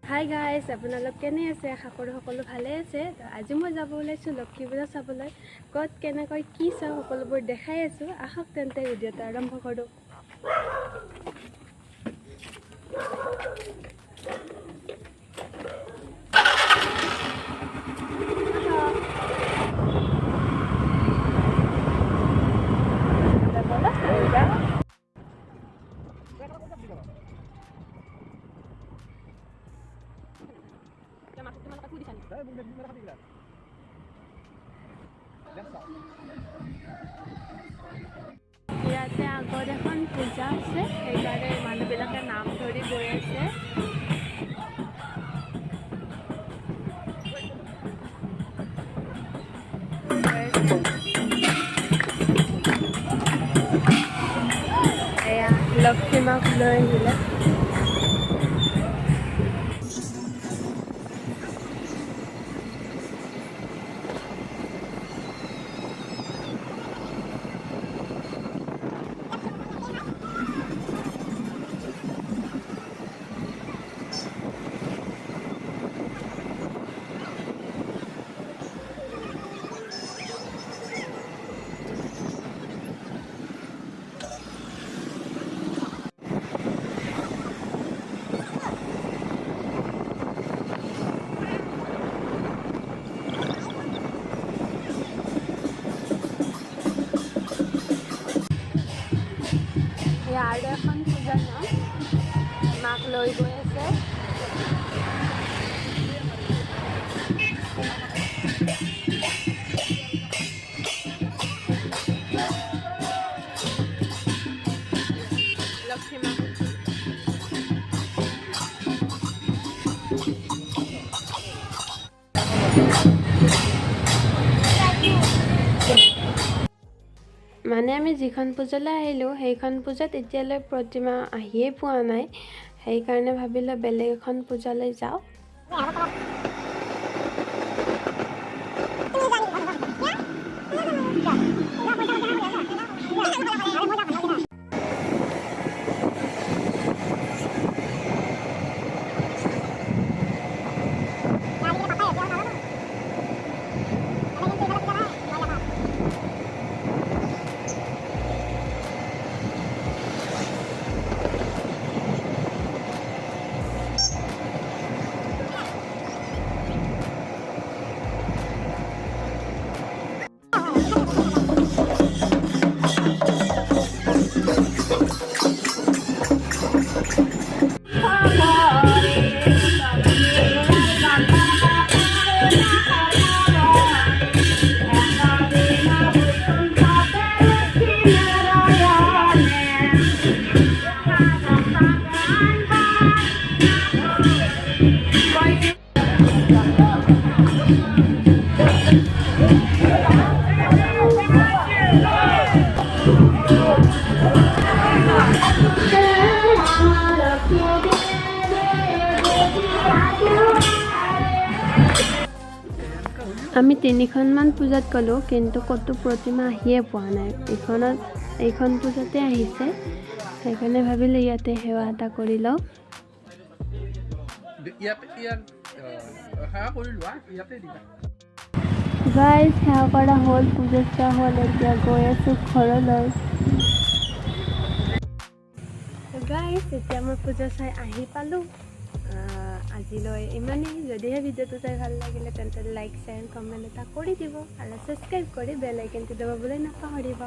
Hi guys, আপোনালোক কেনে আছে? আশা কৰোঁ সকলো ভালে আছে। আজি মই যাব ওলাইছোঁ লক্ষী পূজা চাবলৈ। ক'ত কেনেকৈ কি চাওঁ সকলোবোৰ দেখাই আছোঁ। আহক তেন্তে ভিডিঅ'টো আৰম্ভ কৰোঁ। ইয়াতে আগত এখন পূজা আছে, সেইকাৰণে মানুহবিলাকে নাম ধৰি গৈ আছে। এয়া লক্ষ্মী মাক লৈ আহিলে। আৰু এখন পূজাৰ নাম মাক লৈ গৈ আছে। লক্ষ্মী মা মানে আমি যিখন পূজালৈ আহিলোঁ সেইখন পূজাত এতিয়ালৈ প্ৰতিমা আহিয়ে পোৱা নাই, সেইকাৰণে ভাবিলোঁ বেলেগ এখন পূজালৈ যাওঁ। আমি 3খনমান পূজাত গ'লোঁ, কিন্তু ক'তো প্ৰতিমা আহিয়ে পোৱা নাই। এইখন পূজাতে আহিছে, সেইকাৰণে ভাবিলোঁ ইয়াতে সেৱা এটা কৰি লওঁ। গাইজ, সেৱা কৰা হ'ল, পূজা চোৱা হ'ল, এতিয়া গৈ আছোঁ ঘৰলৈ। গাইজ, এতিয়া মই পূজা চাই আহি পালোঁ। আজিলৈ ইমানেই। যদিহে ভিডিঅ'টো চাই ভাল লাগিলে তেন্তে লাইক, শ্বেয়াৰ, কমেণ্ট এটা কৰি দিব আৰু ছাবস্ক্ৰাইব কৰি বেল আইকনটো দবাবলৈ নাপাহৰিব।